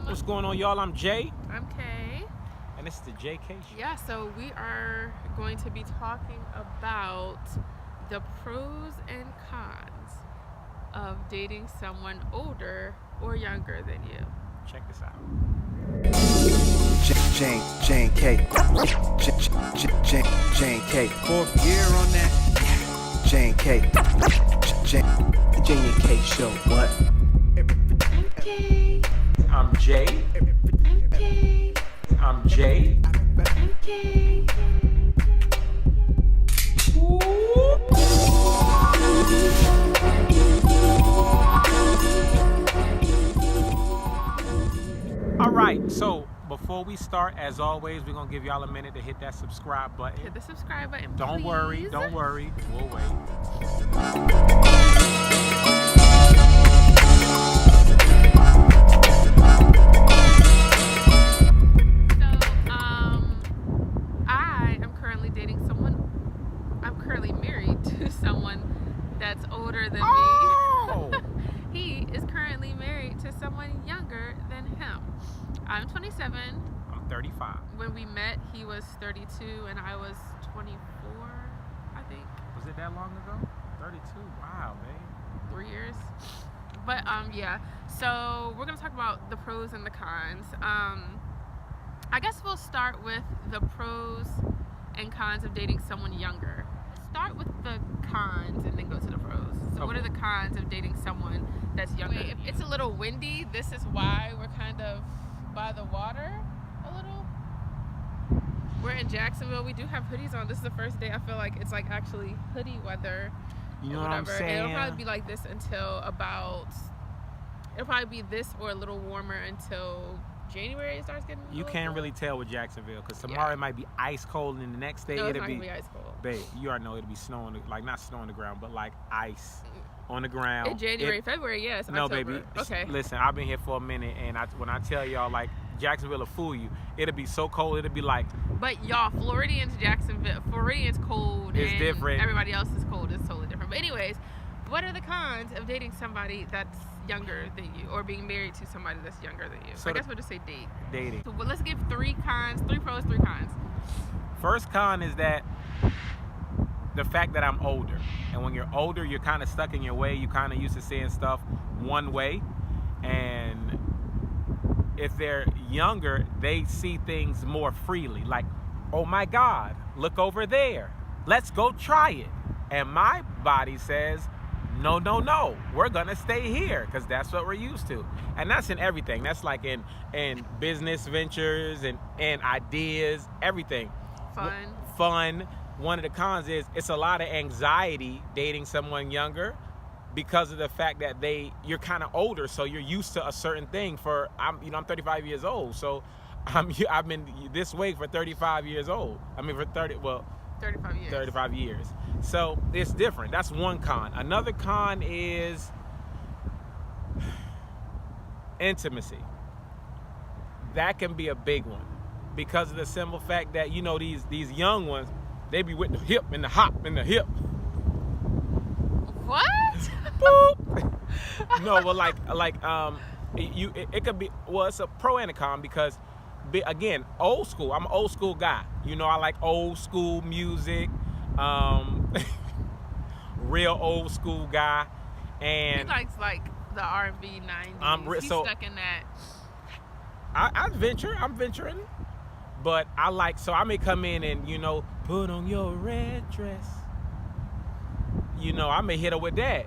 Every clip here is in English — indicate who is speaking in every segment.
Speaker 1: What's going on, y'all? I'm Jay.
Speaker 2: I'm Kay.
Speaker 1: And this is the Jay&Kay show.
Speaker 2: Yeah, so we are going to be talking about the pros and cons of dating someone older or younger than you.
Speaker 1: Check this out.
Speaker 3: Jay&Kay. Jay&Kay. Fourth year on that. Jay&Kay. Jay&Kay show. What?
Speaker 2: I'm Kay.
Speaker 1: I'm Jay.
Speaker 2: I'm Kay.
Speaker 1: I'm Jay.
Speaker 2: I'm Kay.
Speaker 1: All right, so before we start, as always, we're going to give y'all a minute to hit that subscribe button.
Speaker 2: Hit the subscribe button,
Speaker 1: Don't
Speaker 2: please.
Speaker 1: worry. We'll wait.
Speaker 2: I am currently dating someone. I'm currently married to someone that's older than
Speaker 1: Oh!
Speaker 2: me. He is currently married to someone younger than him. I'm 27.
Speaker 1: I'm 35.
Speaker 2: When we met, he was 32 and I was 24, I think.
Speaker 1: Was it that long ago? 32. Wow, babe.
Speaker 2: 3 years. But yeah. So we're gonna talk about the pros and the cons. I guess we'll start with the pros and cons of dating someone younger. Start with the cons and then go to the pros. So what are the cons of dating someone that's younger? If it's a little windy, this is why we're kind of by the water a little. We're in Jacksonville. We do have hoodies on. This is the first day I feel like it's like actually hoodie weather.
Speaker 1: You know what I'm saying?
Speaker 2: And it'll probably be like this until about, it'll probably be this or a little warmer until January. It starts getting
Speaker 1: You can't really tell with Jacksonville because tomorrow it might be ice cold and the next day
Speaker 2: no, it's
Speaker 1: it'll
Speaker 2: not
Speaker 1: be
Speaker 2: gonna be ice cold.
Speaker 1: Babe, you already know it'll be snowing, like not snow on the ground, but like ice on the ground.
Speaker 2: In January, February, yes.
Speaker 1: No,
Speaker 2: October.
Speaker 1: baby.
Speaker 2: Okay.
Speaker 1: Listen, I've been here for a minute, and when I tell y'all, like, Jacksonville will fool you. It'll be so cold, it'll be like...
Speaker 2: But y'all, Floridians cold.
Speaker 1: It's
Speaker 2: and
Speaker 1: different.
Speaker 2: Everybody else is cold. It's totally different. But anyways, what are the cons of dating somebody that's younger than you or being married to somebody that's younger than you?
Speaker 1: So
Speaker 2: I guess we'll just say date.
Speaker 1: Dating.
Speaker 2: So let's give 3 cons, 3 pros, 3 cons.
Speaker 1: First con is that the fact that I'm older. And when you're older, you're kind of stuck in your way. You kind of used to seeing stuff one way. And if they're younger, they see things more freely. Like, oh my God, look over there. Let's go try it. And my body says, no, we're gonna stay here because that's what we're used to. And that's in everything. That's like in business ventures and ideas, everything. Fun. One of the cons is it's a lot of anxiety dating someone younger because of the fact that you're kind of older, so you're used to a certain thing. I'm 35 years old, so I've been this way for 35 years old. I mean, for
Speaker 2: 35 years.
Speaker 1: 35 years. So it's different. That's one con. Another con is intimacy. That can be a big one because of the simple fact that, you know, these young ones, they be with the hip and the hop and the hip.
Speaker 2: What?
Speaker 1: Boop. No, well, it could be, well, it's a pro and a con because, again, old school. I'm an old school guy. You know, I like old school music, real old school guy, and
Speaker 2: He likes like the R&B 90s. He's stuck in that.
Speaker 1: I'm venturing, but I may come in and, you know, put on your red dress. You know, I may hit her with that.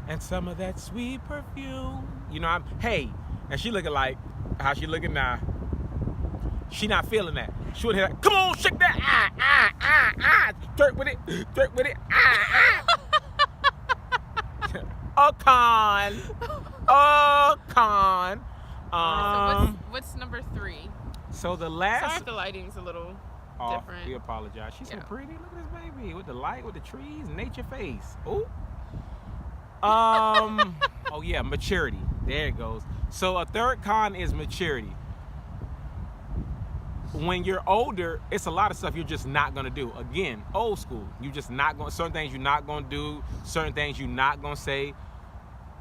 Speaker 1: And some of that sweet perfume. You know, and she looking like how she looking now. She not feeling that. She would hit her, come on, shake that, Dirt with it, A con.
Speaker 2: So what's number 3?
Speaker 1: So the last...
Speaker 2: Sorry if the lighting's a little different.
Speaker 1: We apologize. She's so pretty. Look at this baby with the light, with the trees, nature face. Ooh. Oh yeah, maturity. There it goes. So a third con is maturity. When you're older, it's a lot of stuff you're just not gonna do. Again, old school. You just not gonna, certain things you're not gonna do, certain things you're not gonna say,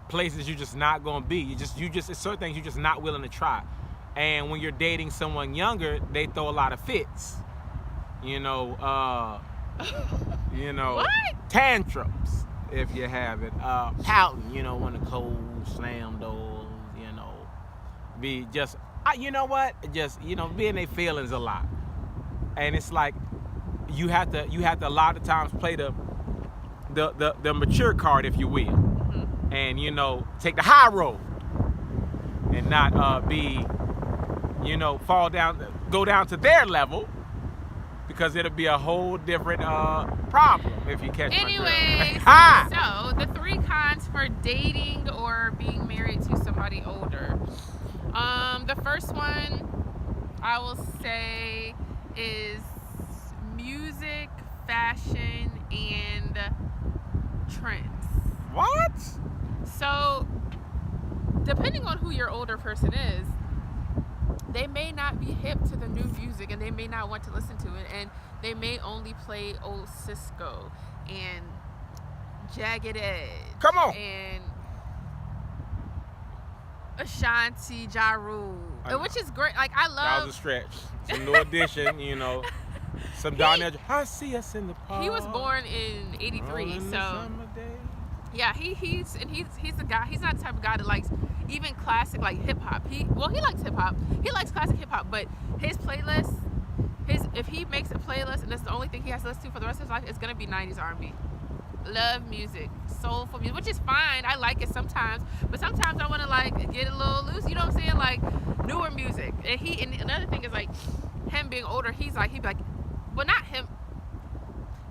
Speaker 1: places you're just not gonna be. It's certain things you're just not willing to try. And when you're dating someone younger, they throw a lot of fits.
Speaker 2: What?
Speaker 1: Tantrums, if you have it. Pouting, when the cold slam doors, be just, you know what? Just, be in their feelings a lot. And it's like, you have to a lot of times play the mature card, if you will.
Speaker 2: Mm-hmm.
Speaker 1: And, take the high road. And not be, go down to their level. Because it'll be a whole different problem if you catch my drift.
Speaker 2: Anyways, so the 3 cons for dating or being married to somebody older. The first one I will say is music, fashion, and trends.
Speaker 1: What?
Speaker 2: So, depending on who your older person is, they may not be hip to the new music and they may not want to listen to it, and they may only play old Cisco and Jagged Edge.
Speaker 1: Come on.
Speaker 2: And Ashanti, Ja Rule, which is great. Like, I love.
Speaker 1: That was a stretch. Some New Edition, some Donnell. I see us in the park.
Speaker 2: He was born in '83, so yeah, he's the guy. He's not the type of guy that likes even classic like hip hop. He likes hip hop. He likes classic hip hop, but his playlist, if he makes a playlist and that's the only thing he has to listen to for the rest of his life, it's gonna be 90s R&B. Love music, soulful music, which is fine. I like it sometimes, but sometimes I want to like get a little loose. You know what I'm saying? Like newer music. And another thing is like him being older. He'd be like, well, not him.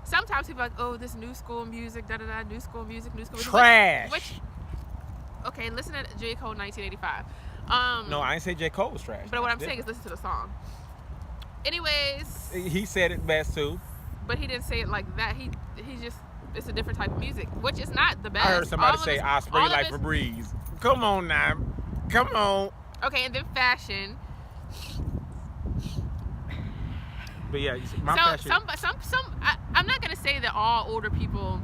Speaker 2: Sometimes he'd be like, oh, this new school music, new school music.
Speaker 1: Trash.
Speaker 2: Okay, listen to J. Cole 1985.
Speaker 1: No, I didn't say J. Cole was trash.
Speaker 2: But what I'm saying is listen to the song. Anyways.
Speaker 1: He said it best too.
Speaker 2: But he didn't say it like that. He just, it's a different type of music, which is not the best.
Speaker 1: I heard somebody say, I spray like Febreze. Come on now. Come on.
Speaker 2: Okay, and then fashion.
Speaker 1: But yeah, fashion.
Speaker 2: I'm not going to say that all older people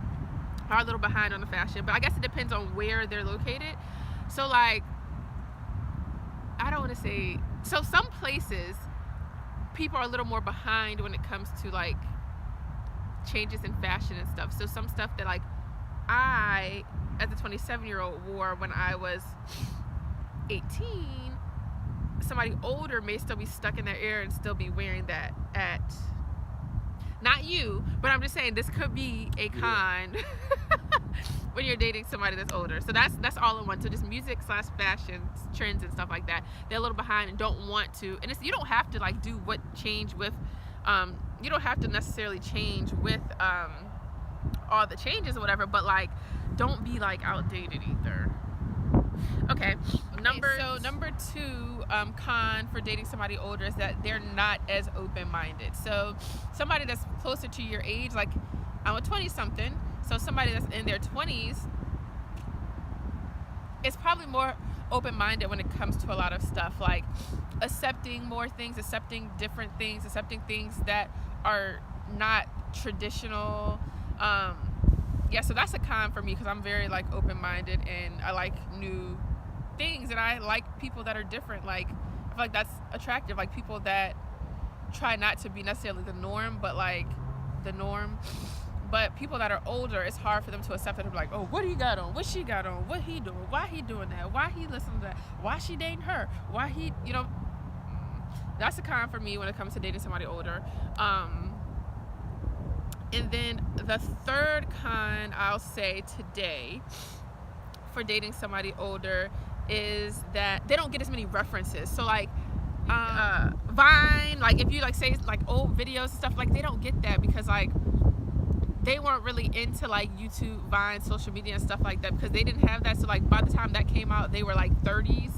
Speaker 2: are a little behind on the fashion, but I guess it depends on where they're located. So like, I don't want to say, so some places people are a little more behind when it comes to like changes in fashion and stuff. So some stuff that like I, as a 27-year-old, wore when I was 18, somebody older may still be stuck in their era and still be wearing that at, not you, but I'm just saying this could be a con when you're dating somebody that's older. So that's all in one. So just music / fashion trends and stuff like that. They're a little behind and don't want to. And you don't have to like do what change with. You don't have to necessarily change with all the changes or whatever. But like, don't be like outdated either. Okay. Number 2 con for dating somebody older is that they're not as open-minded. So somebody that's closer to your age, like I'm a 20-something, so somebody that's in their 20s is probably more open-minded when it comes to a lot of stuff, like accepting more things, accepting different things, accepting things that are not traditional. Yeah, so that's a con for me because I'm very like open-minded and I like new things and I like people that are different. Like I feel like that's attractive, like people that try not to be necessarily the norm, but like the norm. But people that are older, it's hard for them to accept it. They're like, oh, what he got on? What she got on? What he doing? Why he doing that? Why he listening to that? Why she dating her? Why he, that's a con for me when it comes to dating somebody older. And then the third con I'll say today for dating somebody older is that they don't get as many references. So like Vine, like if you like say like old videos and stuff, like they don't get that because like they weren't really into like YouTube, Vine, social media and stuff like that because they didn't have that. So like by the time that came out, they were like 30s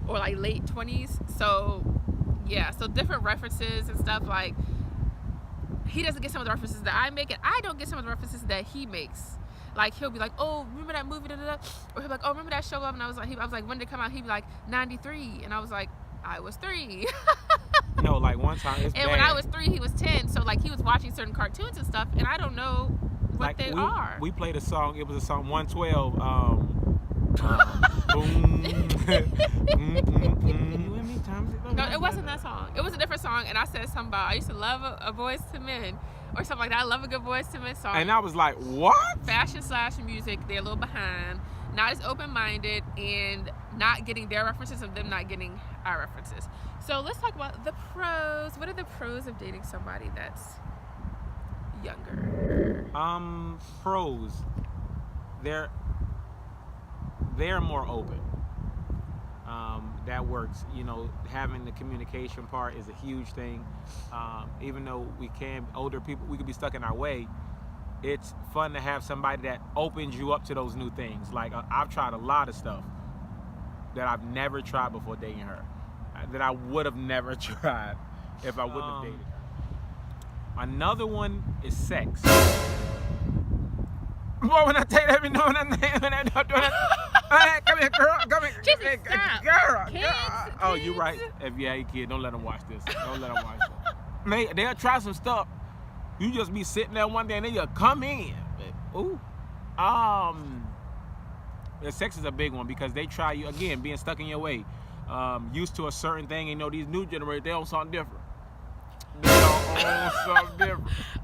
Speaker 2: or like late 20s. So yeah, so different references and stuff. Like he doesn't get some of the references that I make, and I don't get some of the references that he makes. Like he'll be like, oh, remember that movie, da, da, da? Or he'll be like, oh, remember that show? And I was like, when did it come out? He'd be like, 93, and I was like, I was 3.
Speaker 1: No, like one time it's
Speaker 2: and
Speaker 1: bad.
Speaker 2: when I was 3, he was 10. So like he was watching certain cartoons and stuff, and I don't know what
Speaker 1: like
Speaker 2: they are.
Speaker 1: We played a song. It was a song 112. Boom. You and times.
Speaker 2: No, it wasn't that song. It was a different song, and I said something about I used to love a Boys to Men or something like that. I love a good Boys to Men song.
Speaker 1: And I was like, what?
Speaker 2: Fashion/music, they're a little behind, not as open-minded, and not getting their references and them not getting our references. So let's talk about the pros. What are the pros of dating somebody that's younger?
Speaker 1: Pros. They're more open. That works. You know, having the communication part is a huge thing. Even though older people, we could be stuck in our way. It's fun to have somebody that opens you up to those new things. Like I've tried a lot of stuff that I've never tried before dating her, that I would have never tried if I wouldn't have dated her. Another one is sex. Boy, when I tell you that, come here, girl. Come here,
Speaker 2: Jesus, stop.
Speaker 1: girl.
Speaker 2: Kids,
Speaker 1: Oh, you're
Speaker 2: kids.
Speaker 1: right. If you ain't kid, don't let them watch this. Don't let them watch it. They'll try some stuff. You just be sitting there one day and then you come in. Ooh. The sex is a big one because they try you again, being stuck in your way, used to a certain thing. You know, these new generation, they on something different.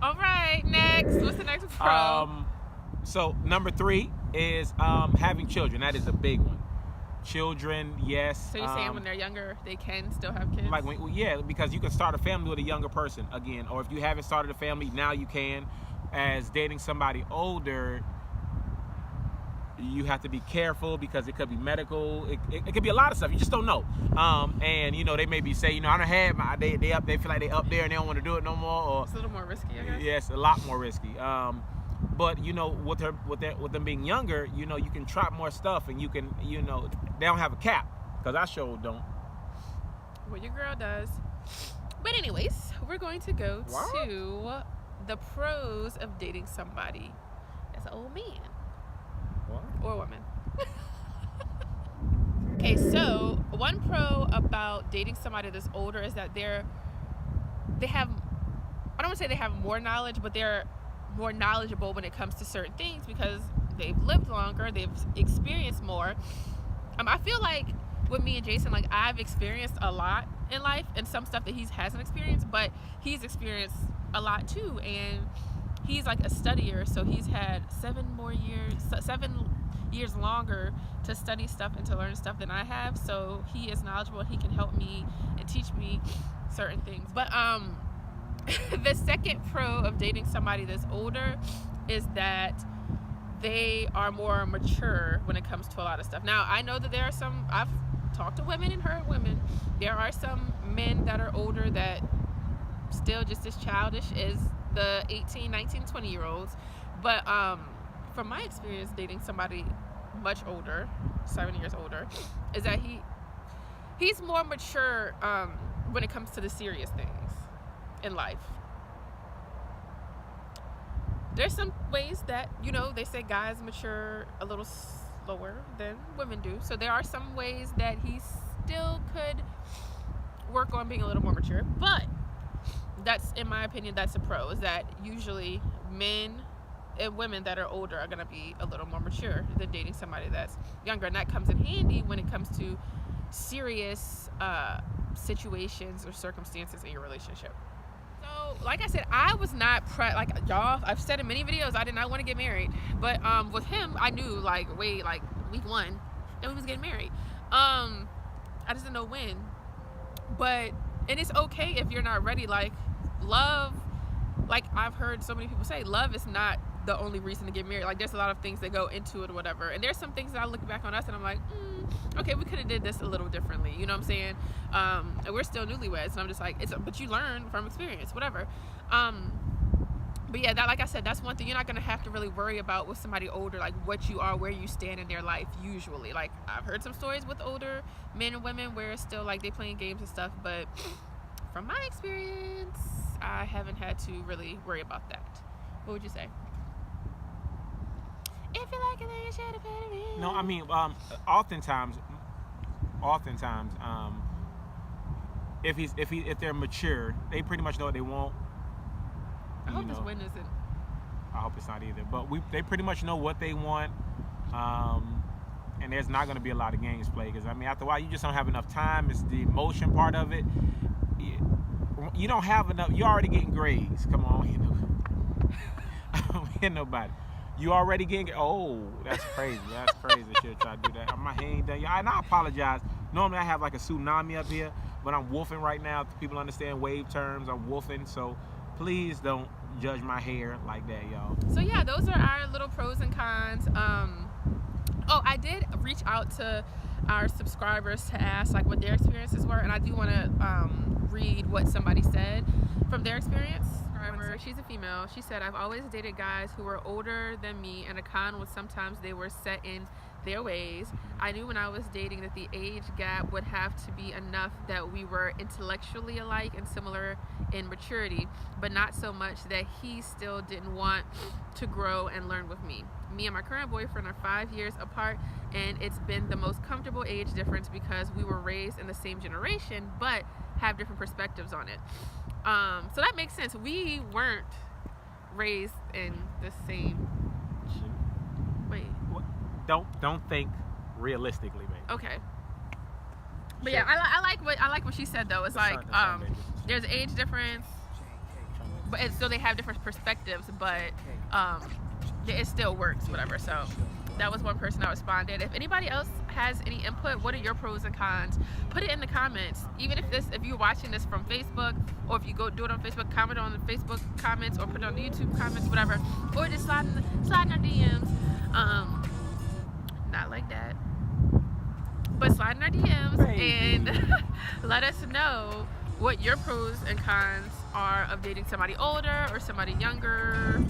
Speaker 2: All right, next. What's the next pro?
Speaker 1: So number 3 is having children. That is a big one. Children, yes.
Speaker 2: So you're saying when they're younger, they can still have kids?
Speaker 1: Because you can start a family with a younger person again, or if you haven't started a family, now you can. As dating somebody older, you have to be careful because it could be medical. It could be a lot of stuff. You just don't know. And you know, they may be saying, I don't have my they feel like they up there and they don't want to do it no more. Or
Speaker 2: it's a little more risky, I guess.
Speaker 1: Yes, a lot more risky. But you know, with them being younger, you know, you can try more stuff, and you can, you know, they don't have a cap, because I sure don't.
Speaker 2: Well, your girl does. But anyways, we're going to go to the pros of dating somebody as an old man.
Speaker 1: What?
Speaker 2: Or woman. Okay, so one pro about dating somebody that's older is that they have, I don't want to say they have more knowledge, but they're more knowledgeable when it comes to certain things because they've lived longer, they've experienced more. I feel like with me and Jason, like I've experienced a lot in life and some stuff that he hasn't experienced, but he's experienced a lot too, and he's like a studier, so he's had 7 years longer to study stuff and to learn stuff than I have. So he is knowledgeable, he can help me and teach me certain things. But the second pro of dating somebody that's older is that they are more mature when it comes to a lot of stuff. Now, I know that there are some, I've talked to women and heard women, there are some men that are older that still just as childish as the 18, 19, 20-year-olds. But from my experience dating somebody much older, 7 years older, is that he's more mature when it comes to the serious things in life. There's some ways that, you know, they say guys mature a little slower than women do. So there are some ways that he still could work on being a little more mature. But that's, in my opinion, that's a pro, is that usually men and women that are older are going to be a little more mature than dating somebody that's younger. And that comes in handy when it comes to serious situations or circumstances in your relationship. So, like I said, I was not like y'all, I've said in many videos, I did not want to get married. But with him, I knew like week 1 that we was getting married. I just didn't know when. But, and it's okay if you're not ready. Like, love, like I've heard so many people say, love is not the only reason to get married. Like, there's a lot of things that go into it or whatever. And there's some things that I look back on us and I'm like, okay, we could have did this a little differently. You know what I'm saying? And we're still newlyweds. And I'm just like, but you learn from experience, whatever. But yeah, that, like I said, that's one thing you're not going to have to really worry about with somebody older, like what you are, where you stand in their life usually. Like, I've heard some stories with older men and women where it's still like they playing games and stuff. But from my experience, I haven't had to really worry about that. What would you say? If you like it, then you should have put it in.
Speaker 1: No, I mean, oftentimes, if they're mature, they pretty much know what they want.
Speaker 2: I hope this win isn't.
Speaker 1: I hope it's not either. But they pretty much know what they want. and there's not going to be a lot of games played, because I mean, after a while, you just don't have enough time. It's the emotion part of it. You don't have enough. You're already getting grades. Come on, you know. I don't hear nobody. You already getting. Oh, that's crazy. That's crazy. I should try to do that. My hand ain't done. And I apologize. Normally I have like a tsunami up here, but I'm woofing right now. People understand wave terms. I'm woofing, so please don't judge my hair like that, y'all.
Speaker 2: So yeah, those are our little pros and cons. Oh, I did reach out to our subscribers to ask like what their experiences were, and I do want to read what somebody said from their experience. She's a female. She said, I've always dated guys who were older than me, and a con was sometimes they were set in their ways. I knew when I was dating that the age gap would have to be enough that we were intellectually alike and similar in maturity, but not so much that he still didn't want to grow and learn with me. Me and my current boyfriend are 5 years apart, and it's been the most comfortable age difference because we were raised in the same generation but have different perspectives on it. So that makes sense. We weren't raised in the same. Wait.
Speaker 1: Don't think realistically, baby.
Speaker 2: Okay. But yeah, I like what she said though. It's like there's age difference, but so they have different perspectives, but it still works, whatever. So that was one person that responded. If anybody else has any input, what are your pros and cons? Put it in the comments. Even if you're watching this from Facebook, or if you go do it on Facebook, comment on the Facebook comments, or put it on the YouTube comments, whatever, or just slide in our DMs. Not like that, but slide in our DMs and let us know what your pros and cons are of dating somebody older or somebody younger.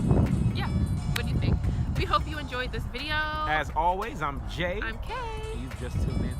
Speaker 2: Yeah, what do you think? We hope you enjoyed this video.
Speaker 1: As always, I'm Jay.
Speaker 2: I'm Kay.
Speaker 1: You've just tuned in